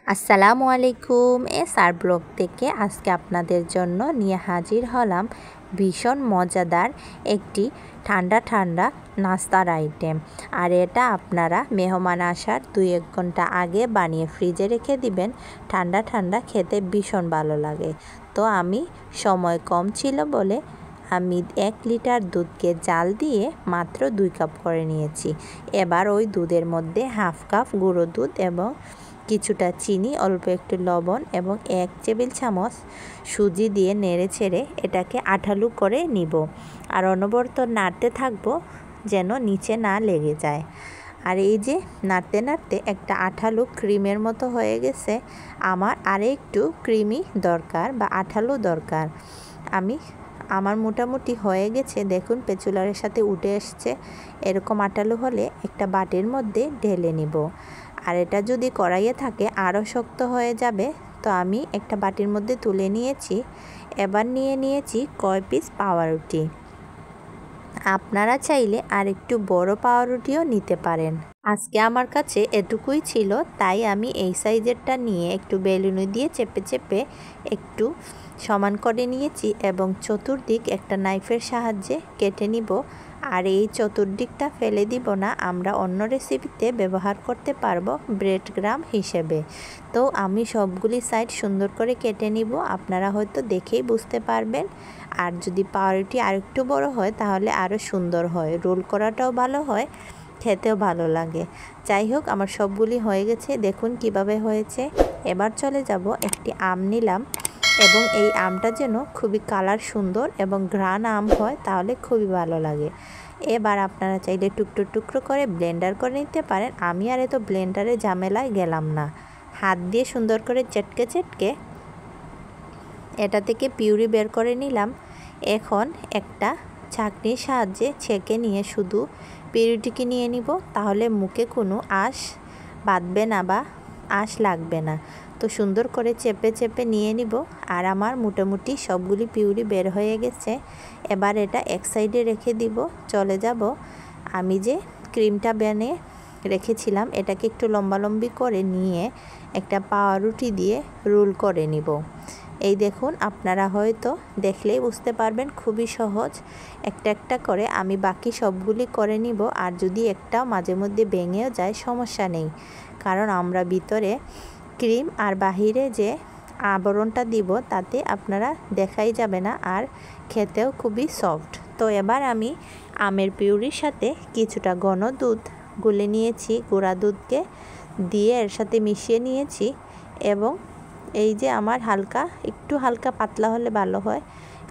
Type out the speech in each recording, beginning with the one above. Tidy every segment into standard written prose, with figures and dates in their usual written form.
আসসালামু আলাইকুম। SR blog থেকে আজকে আপনাদের জন্য নিয়ে হাজির হলাম ভীষণ মজাদার একটি ঠান্ডা ঠান্ডা নাস্তার আইটেম। আর এটা আপনারা মেহমান আসার 2-1 ঘন্টা আগে বানিয়ে ফ্রিজে রেখে দিবেন। ঠান্ডা ঠান্ডা খেতে ভীষণ ভালো লাগে। তো আমি সময় কম ছিল বলে আমি 1 লিটার দুধকে জাল দিয়ে মাত্র 2 কাপ করে নিয়েছি। এবার ওই দুধের মধ্যে হাফ কাপ গুঁড়ো দুধ এবং কিছুটা চিনি, অল্প একটু লবণ এবং 1 টেবিল চামচ সুজি দিয়ে নেড়ে ছেড়ে এটাকে আঠালো করে নিব। আর অনবরত নাড়তে থাকবো যেন নিচে না লেগে যায়। আর এই যে নাড়তে নাড়তে একটা আঠালো ক্রিমের মতো হয়ে গেছে। আমার আরেকটু ক্রিমি দরকার বা আঠালো দরকার। আমার মোটামুটি হয়ে গেছে, দেখুন পেচুলারের সাথে উঠে এসছে। এরকম আঠালো হলে একটা বাটির মধ্যে ঢেলে নিব। আর এটা যদি কড়াইয়ে থাকে আরও শক্ত হয়ে যাবে। তো আমি একটা বাটির মধ্যে তুলে নিয়েছি। এবার নিয়ে নিয়েছি কয় পিস পাউরুটি। আপনারা চাইলে আর একটু বড় পাউরুটিও নিতে পারেন। আজকে আমার কাছে এটুকুই ছিল, তাই আমি এই সাইজেরটা নিয়ে একটু বেলুনি দিয়ে চেপে চেপে একটু সমান করে নিয়েছি এবং চতুর্দিক একটা নাইফের সাহায্যে কেটে নিব। আর এই চতুর্দিকটা ফেলে দিব না, আমরা অন্য রেসিপিতে ব্যবহার করতে পারবো ব্রেড গ্রাম হিসেবে। তো আমি সবগুলি সাইড সুন্দর করে কেটে নিব। আপনারা হয়তো দেখেই বুঝতে পারবেন। আর যদি পাউরুটি আরেকটু বড় হয় তাহলে আরও সুন্দর হয়, রোল করাটাও ভালো হয়, খেতেও ভালো লাগে। যাই হোক, আমার সবগুলি হয়ে গেছে, দেখুন কিভাবে হয়েছে। এবার চলে যাব, একটি আম নিলাম এবং এই আমটা যেন খুবই কালার সুন্দর এবং ঘ্রাণ আম হয়, তাহলে খুবই ভালো লাগে। এবার আপনারা চাইলে টুকরো টুকরো করে ব্লেন্ডার করে নিতে পারেন। আমি আর এত ব্লেন্ডারে ঝামেলায় গেলাম না। হাত দিয়ে সুন্দর করে চেটকে চেটকে এটা থেকে পিউরি বের করে নিলাম। এখন একটা ছাঁকনির সাহায্যে ছেঁকে নিয়ে শুধু পিউরিটিকে নিয়ে নিব, তাহলে মুখে কোনো আঁশ বাঁধবে না বা আঁশ লাগবে না। তো সুন্দর করে চেপে চেপে নিয়ে নিব। আর আমার মোটামুটি সবগুলি পিউরি বের হয়ে গেছে। এবার এটা এক সাইডে রেখে দিব। চলে যাব, আমি যে ক্রিমটা বানিয়ে রেখেছিলাম এটাকে একটু লম্বালম্বি করে নিয়ে একটা পাউরুটি দিয়ে রোল করে নিব। এই দেখুন, আপনারা হয়তো দেখলেই বুঝতে পারবেন, খুবই সহজ। একটা একটা করে আমি বাকি সবগুলি করে নিব। আর যদি একটাও মাঝে মধ্যে ভেঙেও যায় সমস্যা নেই, কারণ আমরা ভিতরে ক্রিম আর বাহিরে যে আবরণটা দিব তাতে আপনারা দেখাই যাবে না, আর খেতেও খুবই সফট। তো এবার আমি আমের পিউরির সাথে কিছুটা ঘন দুধ গুলে নিয়েছি, গুঁড়া দুধকে দিয়ে এর সাথে মিশিয়ে নিয়েছি। এবং এই যে আমার একটু হালকা পাতলা হলে ভালো হয়।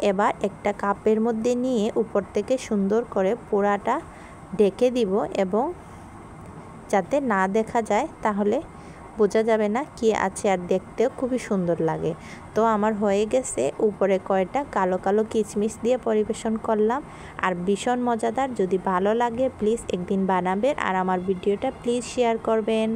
এবার একটা কাপের মধ্যে নিয়ে উপর থেকে সুন্দর করে পুরাটা ঢেকে দিব, এবং যাতে না দেখা যায়, তাহলে বোঝা যাবে না কি আছে, আর দেখতেও খুবই সুন্দর লাগে। তো আমার হয়ে গেছে। উপরে কয়টা কালো কালো কিশমিশ দিয়ে পরিবেশন করলাম। আর ভীষণ মজাদার। যদি ভালো লাগে প্লিজ একদিন বানাবেন, আর আমার ভিডিওটা প্লিজ শেয়ার করবেন।